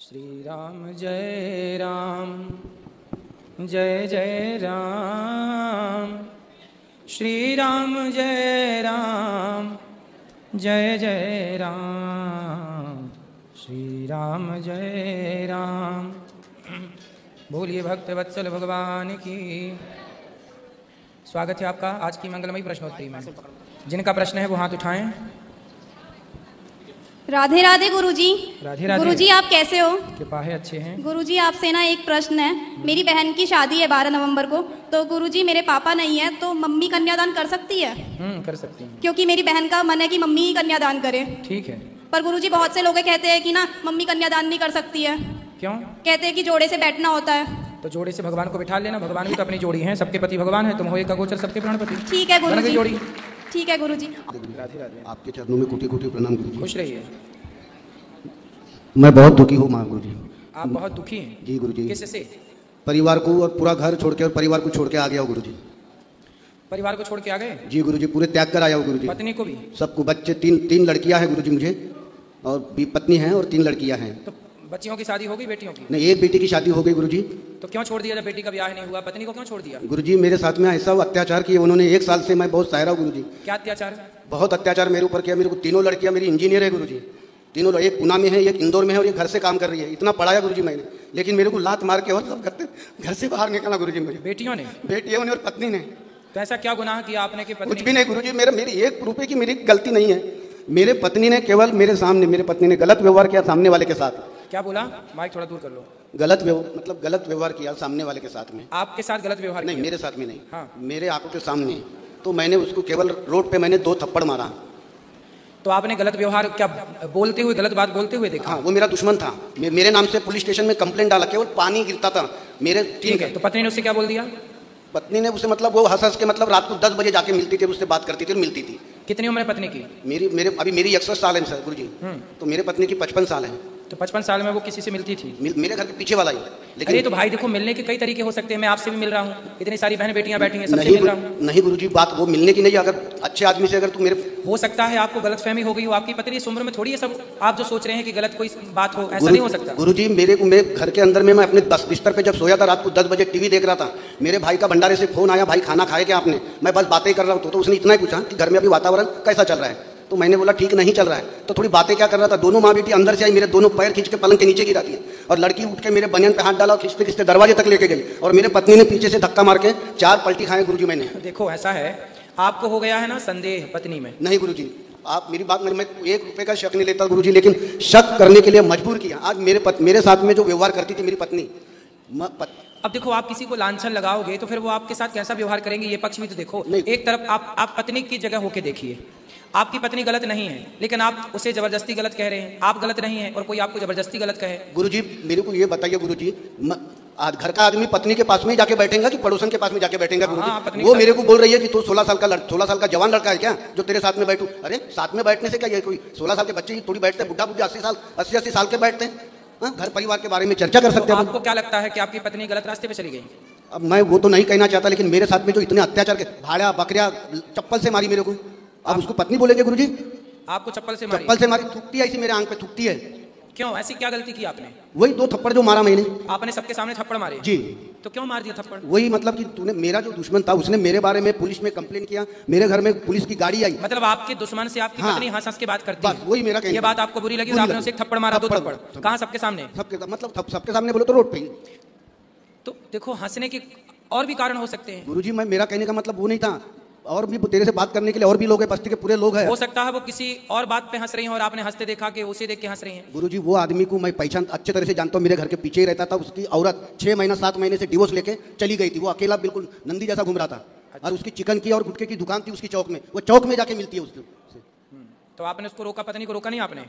श्री राम जय राम जय जय राम। श्री राम जय राम जय जय राम। श्री राम जय राम। बोलिए भक्त वत्सल भगवान की। स्वागत है आपका आज की मंगलमयी प्रश्नोत्तरी में। जिनका प्रश्न है वो हाथ उठाएं। राधे राधे गुरुजी। राधे राधे। गुरुजी आप कैसे हो? कृपा है, अच्छे हैं। गुरुजी आपसे ना एक प्रश्न है। मेरी बहन की शादी है 12 नवंबर को, तो गुरुजी मेरे पापा नहीं है तो मम्मी कन्यादान कर सकती है? कर सकती हैं। क्योंकि मेरी बहन का मन है कि मम्मी ही कन्यादान करे। ठीक है। पर गुरुजी बहुत से लोग कहते हैं कि ना मम्मी कन्यादान नहीं कर सकती है। क्यों? कहते हैं कि जोड़े से बैठना होता है। तो जोड़े से भगवान को बिठा लेना। भगवान भी तो अपनी जोड़ी है, सबके पति भगवान है। तुम हो एक अगोचर सबके प्राणपति। ठीक है बन गई गुरुजी। जोड़ी। ठीक है गुरुजी। राधे राधे। आपके चरणों में कोटि कोटि प्रणाम गुरुजी। खुश रहिए। मैं बहुत दुखी हूँ माँ गुरुजी। आप बहुत दुखी हैं? जी गुरुजी। किससे? परिवार को और पूरा घर छोड़ के और परिवार को छोड़ के आ गया हूँ गुरुजी। परिवार को छोड़ के आ गए? जी गुरुजी, पूरे त्याग कर आया हूँ गुरुजी। पत्नी को भी? सबको। बच्चे तीन लड़कियाँ हैं गुरुजी मुझे, और पत्नी है और 3 लड़कियाँ हैं। तो बच्चियों की शादी हो गई, बेटियों की? नहीं, एक बेटी की शादी हो गई गुरुजी। तो क्यों छोड़ दिया? जब बेटी का ब्याह नहीं हुआ पत्नी को क्यों छोड़ दिया? गुरुजी मेरे साथ में ऐसा अत्याचार किया उन्होंने। 1 साल से मैं बहुत सह रहा हूँ गुरुजी। क्या अत्याचार? बहुत अत्याचार मेरे ऊपर किया। मेरे को 3 लड़कियाँ मेरी इंजीनियर है गुरुजी। तीनों, एक पुणे में है, एक इंदौर में है और एक घर से काम कर रही है। इतना पढ़ाया गुरुजी मैंने, लेकिन मेरे को लात मार के और सब करते घर से बाहर निकाला गुरुजी मुझे। बेटियों ने? बेटियों ने और पत्नी ने। तो ऐसा क्या गुनाह किया आपने कि पत्नी? कुछ भी नहीं गुरुजी, मेरी 1 रुपए की मेरी गलती नहीं है। मेरे पत्नी ने केवल मेरे सामने, मेरे पत्नी ने गलत व्यवहार किया सामने वाले के साथ। क्या बोला? माइक थोड़ा दूर कर लो। गलत व्यवहार किया सामने वाले के साथ में। आपके साथ गलत व्यवहार नहीं, किया? मेरे साथ में नहीं। हाँ। मेरे आंखों के सामने। तो मैंने उसको केवल रोड पे मैंने 2 थप्पड़ मारा। तो आपने गलत व्यवहार क्या बोलते हुए, गलत बात बोलते हुए देखा? हाँ, वो मेरा दुश्मन था। मेरे नाम से पुलिस स्टेशन में कंप्लेंट डाला, केवल पानी गिरता था मेरे। ठीक है। तो पत्नी ने उससे क्या बोल दिया? पत्नी ने उसे वो हंस के रात को 10 बजे जाके मिलती थी, उससे बात करती थी और मिलती थी। कितनी उम्र है पत्नी की? मेरी 61 साल है सर गुरुजी। तो मेरे पत्नी की 55 साल है। तो 55 साल में वो किसी से मिलती थी? मेरे घर के पीछे वाला ही। लेकिन तो भाई देखो, मिलने के कई तरीके हो सकते हैं। मैं आपसे भी मिल रहा हूँ, इतनी सारी बहन बेटियां बैठी हैं, सबसे मिल रहा हूँ। नहीं गुरुजी, बात वो मिलने की नहीं। अगर अच्छे आदमी से अगर तू मेरे, हो सकता है आपको गलतफहमी हो गई हो। आपकी पत्नी इस उम्र में थोड़ी है सब आप जो सोच रहे हैं कि गलत कोई बात हो, ऐसा नहीं हो सकता। गुरुजी मेरे घर के अंदर में मैं अपने बिस्तर पे जब सोया था, रात को 10 बजे टीवी देख रहा था। मेरे भाई का भंडारे से फोन आया, भाई खाना खाए क्या आपने? मैं बस बातें कर रहा हूँ। तो उसने इतना ही पूछा कि घर में अभी वातावरण कैसा चल रहा है? तो मैंने बोला ठीक नहीं चल रहा है। तो थोड़ी बातें क्या कर रहा था। दोनों माँ बेटी अंदर से आई, मेरे दोनों पैर खींच के पलंग के नीचे गिराती है, और लड़की उठ के मेरे बनियान पे हाथ डाला और खींचते खींचते दरवाजे तक लेके गई, और मेरे पत्नी ने पीछे से धक्का मार के 4 पलटी खाए गुरुजी मैंने। देखो ऐसा है, आपको हो गया है ना संदेह पत्नी में? नहीं गुरुजी, आप मेरी बात, मैं 1 रुपए का शक नहीं लेता गुरुजी, लेकिन शक करने के लिए मजबूर किया। आज मेरे साथ में जो व्यवहार करती थी मेरी पत्नी। अब देखो, आप किसी को लांछन लगाओगे तो फिर वो आपके साथ कैसा व्यवहार करेंगे, ये पक्ष भी तो देखो। एक तरफ आप पत्नी की जगह होके देखिए। आपकी पत्नी गलत नहीं है, लेकिन आप उसे जबरदस्ती गलत कह रहे हैं। आप गलत नहीं है और कोई आपको जबरदस्ती गलत कहे। गुरुजी मेरे को ये बताइए गुरुजी, घर का आदमी पत्नी के पास में जाके बैठेगा कि पड़ोसन के पास में जाके बैठेंगा गुरुजी? वो मेरे को बोल रही है कि तू 16 साल का जवान लड़का है क्या जो तेरे साथ में बैठू? अरे साथ में बैठने से क्या, ये कोई 16 साल के बच्चे थोड़ी बैठते हैं? बुढ़ा 80 साल के बैठते हैं। घर परिवार के बारे में चर्चा कर सकते हैं। आपको क्या लगता है कि आपकी पत्नी गलत रास्ते पे चली गई? अब मैं वो तो नहीं कहना चाहता, लेकिन मेरे साथ में जो इतने अत्याचार के, भाड़ा बकरिया चप्पल से मारी मेरे को, अब उसको पत्नी बोलेंगे गुरुजी? आपको चप्पल से मारी? चप्पल से मारी, थूकती है ऐसी मेरे आंख पे, थूकती है। क्यों? ऐसी क्या गलती की आपने? वही 2 थप्पड़ जो मारा मैंने। आपने सबके सामने थप्पड़ मारे? जी। तो क्यों मार दिया थप्पड़? वही कि तूने, मेरा जो दुश्मन था उसने मेरे बारे में पुलिस में कंप्लेन किया, मेरे घर में पुलिस की गाड़ी आई। मतलब आपके दुश्मन से आपकी पत्नी हंस के बात करती है? वही मेरा कहना। ये बात आपको बुरी लगी, आपने उसे एक थप्पड़ मारा? 2 थप्पड़? कहाँ? सबके सामने? सबके सामने बोले तो रोड पे ही। तो देखो, हंसने के और भी कारण हो सकते हैं गुरुजी। मेरा कहने का मतलब वो नहीं था, और भी तेरे से बात करने के लिए और भी लोग हैं, बस्ती के पूरे लोग हैं। हो सकता है वो किसी और बात पे हंस रही हैं और आपने हंसते देखा कि उसे देख के हंस रही हैं। गुरुजी वो आदमी को मैं पहचान अच्छे तरह से जानता हूँ, मेरे घर के पीछे ही रहता था। उसकी औरत 6 महीना 7 महीने से डिवोर्स लेके चली गई थी। वो अकेला बिल्कुल नंदी जैसा घूम रहा था। अच्छा। और उसकी चिकन की और गुटके की दुकान थी उसकी चौक में, वो चौक में जाके मिलती है उससे। तो आपने उसको रोका, पत्नी को रोका नहीं आपने?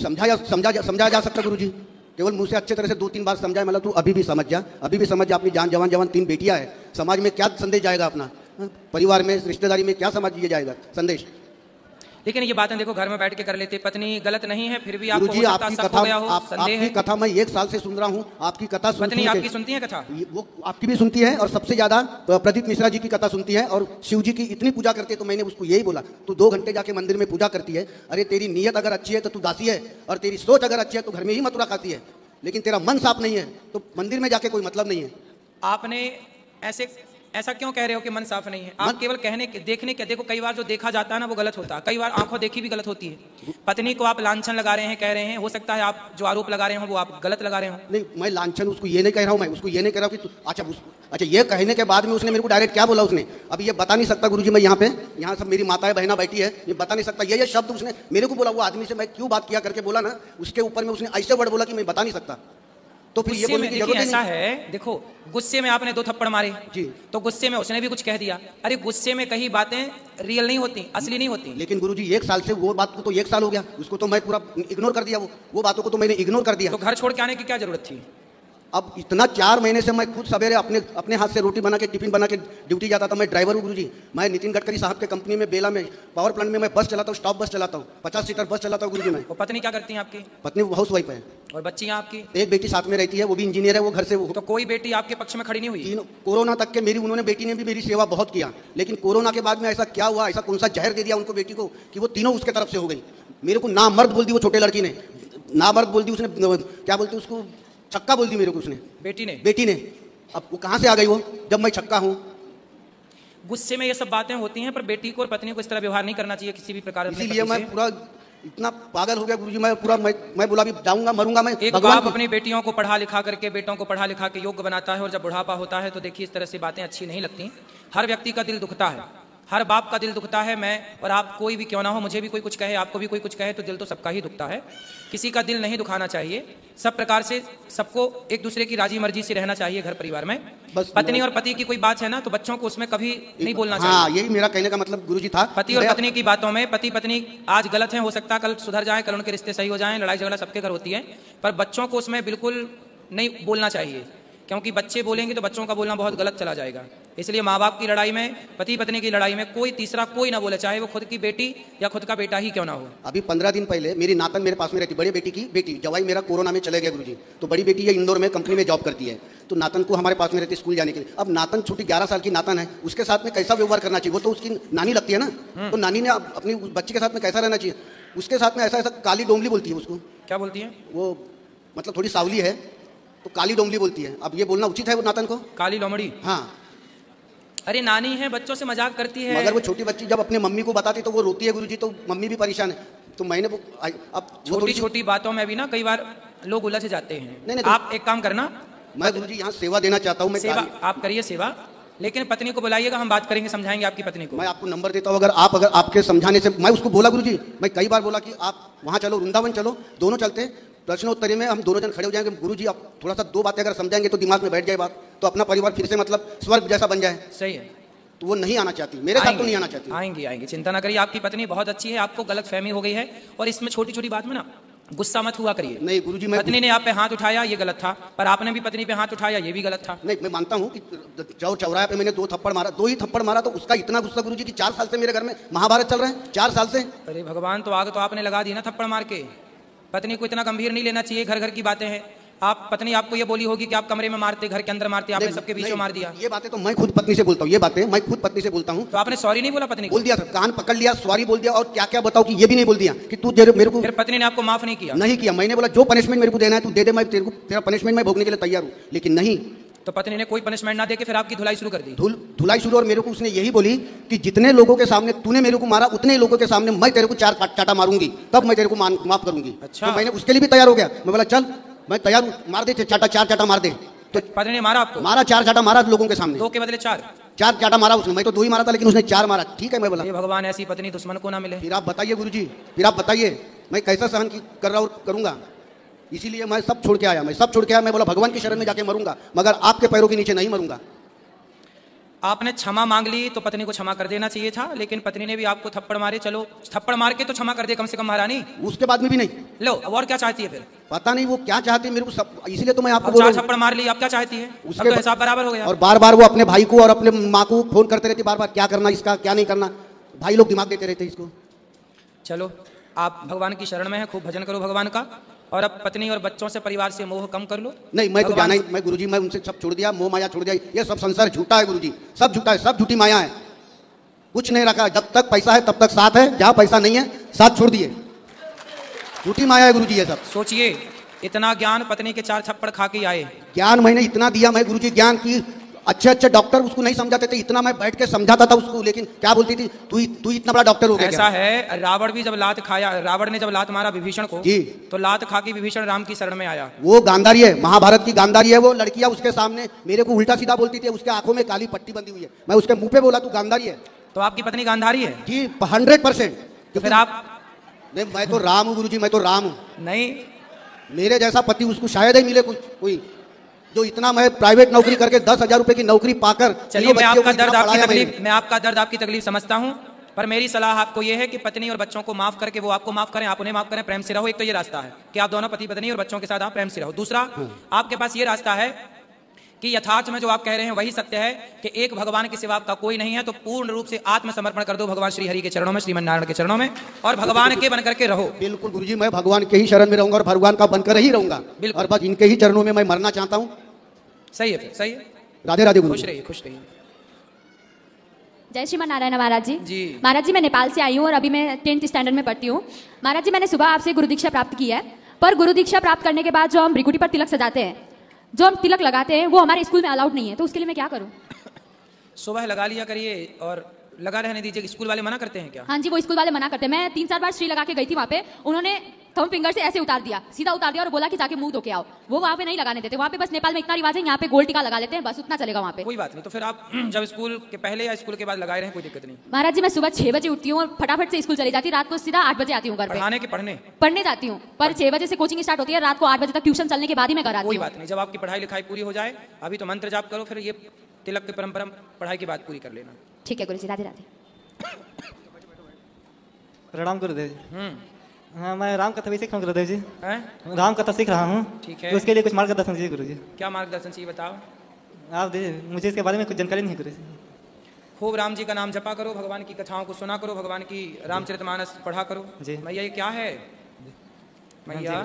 समझाया जा सकता गुरुजी, केवल मुझसे अच्छे तरह से 2-3 बार समझाया। मतलब तू अभी भी समझ जा, अभी भी समझ जा। अपनी जवान 3 बेटियां हैं, समाज में क्या संदेश जाएगा अपना? परिवार में, रिश्तेदारी में क्या समझ दिया जाएगा संदेश? लेकिन ये बातें देखो घर में बैठ के कर लेते। पत्नी गलत नहीं है, फिर भी आपको गुरुजी आपकी कथा मैं 1 साल से सुन रहा हूँ। आपकी कथा पत्नी आपकी सुनती है कथा? वो आपकी भी सुनती है, और सबसे ज्यादा प्रदीप मिश्रा जी की कथा सुनती है, और शिव जी की इतनी पूजा करती है। तो मैंने उसको यही बोला, तू 2 घंटे जाके मंदिर में पूजा करती है। अरे तेरी नीयत अगर अच्छी है तो तू दासी है, और तेरी सोच अगर अच्छी है तो घर में ही मथुरा खाती है। लेकिन तेरा मन साफ नहीं है तो मंदिर में जाके कोई मतलब नहीं है। आपने ऐसा क्यों कह रहे हो कि मन साफ नहीं है? आप केवल देखने के देखो, कई बार जो देखा जाता है ना वो गलत होता है, कई बार आंखों देखी भी गलत होती है। पत्नी को आप लांछन लगा रहे हैं, कह रहे हैं, हो सकता है आप जो आरोप लगा रहे हो वो आप गलत लगा रहे हो। नहीं, मैं लांछन उसको ये नहीं कह रहा हूँ, मैं उसको ये नहीं कह रहा हूँ कि अच्छा ये कहने के बाद में उसने मेरे को डायरेक्ट क्या बोला उसने, अभी ये बता नहीं सकता गुरुजी, मैं यहाँ सब मेरी माताएं बहना बैठी है, ये बता नहीं सकता ये शब्द उसने मेरे को बोला। वो आदमी से मैं क्यों बात किया करके बोला ना, उसके ऊपर में उसने ऐसे वर्ड बोला कि मैं बता नहीं सकता। तो फिर ये बोलने की जरूरत ऐसा है, देखो गुस्से में आपने 2 थप्पड़ मारे जी, तो गुस्से में उसने भी कुछ कह दिया। अरे गुस्से में कई बातें रियल नहीं होती, असली नहीं होती। लेकिन गुरुजी 1 साल से वो बात को तो 1 साल हो गया, उसको तो मैं पूरा इग्नोर कर दिया, वो बातों को तो मैंने इग्नोर कर दिया। तो घर छोड़ के आने की क्या जरूरत थी? अब इतना 4 महीने से मैं खुद सवेरे अपने हाथ से रोटी बना के टिफिन बना के ड्यूटी जाता था। मैं ड्राइवर हूँ गुरुजी, मैं नितिन गडकरी साहब के कंपनी में बेला में पावर प्लांट में मैं बस चलाता हूँ, स्टॉप बस चलाता हूँ, 50 सीटर बस चलाता हूँ गुरुजी मैं। वो पत्नी क्या करती है आपकी? पत्नी हाउस वाइफ है। और बच्चियाँ आपकी? एक बेटी साथ में रहती है, वो भी इंजीनियर है, वो घर से तो कोई बेटी आपके पक्ष में खड़ी नहीं हुई? कोरोना तक के उन्होंने बेटी ने भी मेरी सेवा बहुत किया, लेकिन कोरोना के बाद में ऐसा क्या हुआ, ऐसा कौन सा जहर दे दिया उनको बेटी को कि वो तीनों उसके तरफ से हो गई। मेरे को नामर्द बोल दी वो छोटे लड़की ने, नामर्द बोल दी उसने, क्या बोलते उसको, छक्का बोल दी मेरे को उसने, बेटी ने। अब वो कहाँ से आ गई वो, जब मैं छक्का हूँ। गुस्से में ये सब बातें होती हैं, पर बेटी को और पत्नी को इस तरह व्यवहार नहीं करना चाहिए किसी भी प्रकार। इसीलिए मैं पूरा इतना पागल हो गया गुरुजी, मैं पूरा मैं बोला भी जाऊंगा मरूंगा मैं। एक बाप अपनी बेटियों को पढ़ा लिखा करके, बेटों को पढ़ा लिखा के योग्य बनाता है, और जब बुढ़ापा होता है तो देखिए इस तरह से बातें अच्छी नहीं लगती। हर व्यक्ति का दिल दुखता है, हर बाप का दिल दुखता है। मैं और आप कोई भी क्यों ना हो, मुझे भी कोई कुछ कहे, आपको भी कोई कुछ कहे, तो दिल तो सबका ही दुखता है। किसी का दिल नहीं दुखाना चाहिए। सब प्रकार से सबको एक दूसरे की राजी मर्जी से रहना चाहिए घर परिवार में। बस पत्नी और पति की कोई बात है ना, तो बच्चों को उसमें कभी नहीं बोलना चाहिए। हाँ, यही मेरा कहने का मतलब गुरुजी था। पति और पत्नी की बातों में, पति पत्नी आज गलत है, हो सकता है कल सुधर जाए, कल उनके रिश्ते सही हो जाएं, लड़ाई झगड़ा सबके घर होती है, पर बच्चों को उसमें बिल्कुल नहीं बोलना चाहिए, क्योंकि बच्चे बोलेंगे तो बच्चों का बोलना बहुत गलत चला जाएगा। इसलिए माँ बाप की लड़ाई में, पति पत्नी की लड़ाई में कोई तीसरा कोई ना बोले, चाहे वो खुद की बेटी या खुद का बेटा ही क्यों ना हो। अभी 15 दिन पहले मेरी नातन मेरे पास में रहती, बड़ी बेटी की बेटी, जवाई मेरा कोरोना में चले गया गुरुजी, तो बड़ी बेटी ये इंदौर में कंपनी में जॉब करती है, तो नातन को हमारे पास में रहती स्कूल जाने के लिए। अब नातन छोटी 11 साल की नातन है, उसके साथ में कैसा व्यवहार करना चाहिए, वो तो उसकी नानी लगती है ना, तो नानी ने अपनी बच्चे के साथ में कैसा रहना चाहिए। उसके साथ में ऐसा काली डोंगली बोलती है उसको। क्या बोलती है वो? मतलब थोड़ी सावली है तो काली डोंगली बोलती है। अब ये बोलना उचित है वो नातन को? काली लोमड़ी। हाँ, अरे नानी है, बच्चों से मजाक करती है। मगर वो छोटी बच्ची जब अपने मम्मी को बताती तो वो रोती है गुरुजी, तो मम्मी भी परेशान है। तो मैंने अब छोटी छोटी बातों में भी ना कई बार लोग उलझ जाते हैं। नहीं, आप एक काम करना, मैं गुरुजी यहाँ सेवा देना चाहता हूँ। मैं सेवा आप करिए सेवा, लेकिन पत्नी को बुलाइएगा, हम बात करेंगे, समझाएंगे आपकी पत्नी को। मैं आपको नंबर देता हूँ, अगर आपके समझाने से, मैं उसको बोला गुरुजी, मैं कई बार बोला कि आप वहाँ चलो, वृंदावन चलो, दोनों चलते, प्रश्नोत्तरी में हम दोनों जन खड़े हो जाएंगे। गुरुजी आप थोड़ा सा 2 बातें अगर समझाएंगे तो दिमाग में बैठ जाए बात, तो अपना परिवार फिर से मतलब स्वर्ग जैसा बन जाए। सही है। तो वो नहीं आना चाहती, मेरे साथ तो नहीं आना चाहती। आएंगी, चिंता ना करिए, आपकी पत्नी बहुत अच्छी है, आपको गलत फहमी हो गई है, और इसमें छोटी छोटी बात में ना गुस्सा मत हुआ करिए। नहीं गुरुजी, पत्नी ने आप पे हाथ उठाया ये गलत था, पर आपने भी पत्नी पे हाथ उठाया ये भी गलत था। नहीं, मैं मानता हूँ कि चौराहे पे मैंने 2 थप्पड़ मारा, 2 ही थप्पड़ मारा, तो उसका इतना गुस्सा गुरुजी कि 4 साल से मेरे घर में महाभारत चल रहा है, 4 साल से। अरे भगवान, तो आग तो आपने लगा दी ना थप्पड़ मार के। पत्नी को इतना गंभीर नहीं लेना चाहिए, घर घर की बातें हैं। आप पत्नी आपको ये बोली होगी कि आप कमरे में मारते, घर के अंदर मारते, आपने सबके बीच में मार दिया। ये बातें तो मैं खुद पत्नी से बोलता हूँ, ये बातें मैं खुद पत्नी से बोलता हूँ। तो आपने सॉरी नहीं बोला पत्नी को? बोल दिया, कान पकड़ लिया, सॉरी बोल दिया, और क्या क्या बताओ कि ये भी नहीं बोल दिया कि तू मेरे को। फिर पत्नी ने आपको माफ नहीं किया? नहीं किया। मैंने बोला जो पनिशमेंट मेरे को देना है तू दे दे, मैं तेरा पनिशमेंट मैं भोगने के लिए तैयार हूँ, लेकिन नहीं। तो पत्नी ने कोई पनिशमेंट ना देके फिर आपकी धुलाई शुरू कर दी? धुलाई शुरू, और मेरे को उसने यही बोली कि जितने लोगों के सामने तूने मेरे को मारा, उतने लोगों के सामने मैं तेरे को 4 चाटा मारूंगी, तब मैं तेरे को माफ करूंगी। अच्छा। तो मैंने उसके लिए भी तैयार हो गया। मैं बोला चल मैं तैयार हूँ, मार दे 4 चाटा मार दे। तो पत्नी ने मारा आपको? मारा, 4 चाटा मारा लोगों के सामने। 2 के बदले 4 चाटा मारा उसने, मैं तो 2 ही मारा था, लेकिन उसने 4 मारा। ठीक है, मैं बोला भगवान ऐसी पत्नी दुश्मन को ना मिले। फिर आप बताइए गुरुजी, फिर आप बताइए मैं कैसा सहन कर रहा हूँ, करूंगा। इसीलिए मैं सब छोड़ के आया, मैं बोला भगवान की शरण में जाके मरूंगा, मगर आपके पैरों के नीचे नहीं मरूंगा। आपने क्षमा मांग ली तो पत्नी को क्षमा कर देना चाहिए था, लेकिन पत्नी ने भी आपको थप्पड़ मारे। चलो थप्पड़ मार के तो क्षमा कर दे कम से कम महारानी। उसके बाद में भी नहीं। लो, अब और क्या चाहती है फिर? पता नहीं वो क्या चाहती है मेरे को, सब इसीलिए तो मैं आपको बोल रहा हूं। 4 थप्पड़ मार ली, अब क्या चाहती है? उसके तो हिसाब बराबर हो गया। और बार बार वो अपने भाई को और अपने माँ को फोन करते रहती, बार बार क्या करना इसका, क्या नहीं करना। भाई लोग दिमाग देते रहते इसको। चलो, आप भगवान की शरण में है, खूब भजन करो भगवान का, और अब पत्नी और बच्चों से, परिवार से मोह कम कर लो। नहीं, मैं तो जाना ही, मैं गुरुजी, मैं उनसे सब छोड़ दिया, मोह माया छोड़ दिया। ये सब संसार झूठा है गुरुजी, सब झूठा है, सब झूठी माया है, कुछ नहीं रखा। जब तक पैसा है तब तक साथ है, जहाँ पैसा नहीं है साथ छोड़ दिए। झूठी माया है गुरुजी ये सब। सोचिए, इतना ज्ञान पत्नी के 4 थप्पड़ खा के आए। ज्ञान मैंने इतना दिया मैं गुरुजी, ज्ञान की अच्छे अच्छे डॉक्टर उसको नहीं समझाते थे, इतना मैं बैठ के समझाता था उसको, लेकिन क्या बोलती थी, तू इतना बड़ा डॉक्टर हो गया। ऐसा है, रावण भी जब लात खाया, रावण ने जब लात मारा विभीषण को जी, तो लात खा के विभीषण राम की शरण में आया। वो गांधारी है, महाभारत की गांधारी है वो। लड़कियां उसके सामने मेरे को उल्टा सीधा बोलती थी, उसके आंखों में काली पट्टी बंधी हुई है, मैं उसके मुंह पे बोला तू गांधारी है। तो आपकी पत्नी गांधारी है जी 100%। तो फिर आप? मैं तो राम हूँ गुरुजी, मैं तो राम हूँ। नहीं, मेरे जैसा पति उसको शायद ही मिले कोई जो इतना, मैं प्राइवेट नौकरी करके 10,000 रुपए की नौकरी पाकर। चलिए, मैं आपका दर्द आपकी तकलीफ समझता हूँ, पर मेरी सलाह आपको यह है कि पत्नी और बच्चों को माफ करके वो आपको माफ करें, आप उन्हें माफ करें, प्रेम से रहो। एक तो ये रास्ता है कि आप दोनों पति पत्नी और बच्चों के साथ आप प्रेम से रहो। दूसरा, आपके पास ये रास्ता है कि यथार्थ में जो आप कह रहे हैं वही सत्य है कि एक भगवान के सिवा आपका कोई नहीं है, तो पूर्ण रूप से आत्मसमर्पण कर दो भगवान श्री हरि के चरणों में, श्रीमन नारायण के चरणों में, और भगवान के बनकर के रहो। बिल्कुल गुरुजी, मैं भगवान के ही शरण में रहूंगा और भगवान का बनकर ही रहूंगा, और बस इनके ही चरणों में मैं मरना चाहता हूँ। सही है, फिर सही है। राधे राधे गुरु। खुश रहिए, खुश रहिए। जय श्रीमान नारायण महाराज जी। जी महाराज जी, मैं नेपाल से आई हूँ और अभी मैं 10th स्टैंडर्ड में पढ़ती हूँ। महाराज जी, मैंने सुबह आपसे गुरु दीक्षा प्राप्त की है, पर गुरु दीक्षा प्राप्त करने के बाद जो हम भ्रिकुटी पर तिलक सजाते हैं, जो हम तिलक लगाते हैं, वो हमारे स्कूल में अलाउड नहीं है, तो उसके लिए मैं क्या करूँ? सुबह लगा लिया करिए और लगा रहने दीजिए। स्कूल वाले मना करते हैं क्या? हाँ जी, वो स्कूल वाले मना करते हैं। मैं 3-4 बार श्री लगा के गई थी वहाँ पे, उन्होंने थंब फिंगर से ऐसे उतार दिया, सीधा उतार दिया और बोला कि जाके मुंह धो के आओ। वो वहाँ पे नहीं लगाने देते, वहाँ पे बस नेपाल में इतना रिवाज है, यहाँ पे गोल टीका लगा लेते हैं, बस उतना चलेगा वहाँ पे। कोई बात नहीं, तो फिर आप जब स्कूल के पहले या स्कूल के बाद लगाए रहे, कोई दिक्कत नहीं। महाराज जी, मैं सुबह 6 बजे उठती हूँ और फटाफट से स्कूल चली जाती, रात को सीधा 8 बजे आती हूँ घर पे। पढ़ाने के पढ़ने जाती हूँ, पर 6 बजे से कोचिंग स्टार्ट होती है, रात को 8 बजे तक ट्यूशन चलने के बाद ही मैं घर आती हूँ। कोई बात नहीं, जब आपकी पढ़ाई लिखाई पूरी हो जाए, अभी तो मंत्र जाप करो, फिर ये तिलक की परंपरा पढ़ाई के बाद पूरी कर लेना। ठीक है गुरु जी, राधे राधे। प्रणाम गुरुदेव जी। हाँ, मैं राम कथा भी सीख रहा हूँ गुरुदेव जी। हैं? राम कथा सीख रहा हूँ। ठीक है, तो उसके लिए कुछ मार्गदर्शन दीजिए गुरु जी। क्या मार्गदर्शन चाहिए बताओ? आप दीजिए, मुझे इसके बारे में कुछ जानकारी नहीं गुरु जी। खूब राम जी का नाम जपा करो, भगवान की कथाओं को सुना करो, भगवान की रामचरितमानस पढ़ा करो। जी मैया, ये क्या है मैया?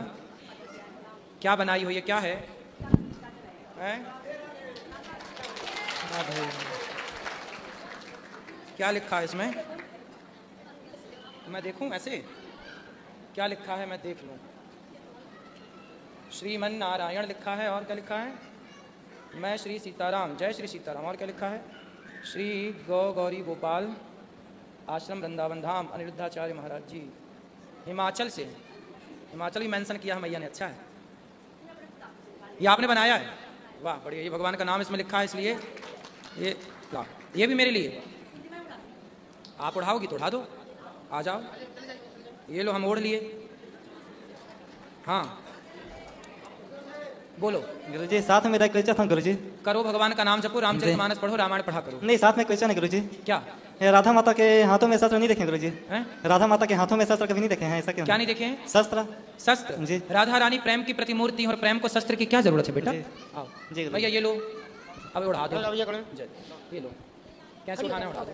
क्या बनाई हो, ये क्या है? क्या लिखा है इसमें? मैं देखूं ऐसे क्या लिखा है, मैं देख लूं। श्रीमन नारायण लिखा है, और क्या लिखा है? मैं श्री सीताराम, जय श्री सीताराम। और क्या लिखा है? श्री गौरी गोपाल आश्रम वृंदावन धाम अनिरुद्धाचार्य महाराज जी, हिमाचल से। हिमाचल भी मेंशन किया है मैया ने, अच्छा है। ये आपने बनाया है? वाह, बढ़िया। ये भगवान का नाम इसमें लिखा है, इसलिए ये भी मेरे लिए। आप उड़ाओगी तो उड़ा दो, आ जाओ। ये लो, हम ओढ़ लिए। हाँ बोलो गुरुजी। साथ में मेरा क्वेश्चन था गुरुजी। करो, भगवान का नाम जपो, रामचरितमानस पढ़ो, रामायण पढ़ा करो। नहीं, साथ में क्वेश्चन है गुरुजी। क्या? ये राधा माता के हाथों में शस्त्र नहीं देखे गुरुजी? हैं? राधा माता के हाथों में शस्त्र कभी नहीं देखे हैं, ऐसा क्यों? क्या नहीं देखे हैं? शस्त्र। शस्त्र जी। राधा रानी प्रेम की प्रतिमूर्ति, और प्रेम को शस्त्र की क्या जरूरत है बेटा? आओ जी भैया, ये लो, अब उड़ा दो। ये लो, कैसे उठाना है उड़ा दो।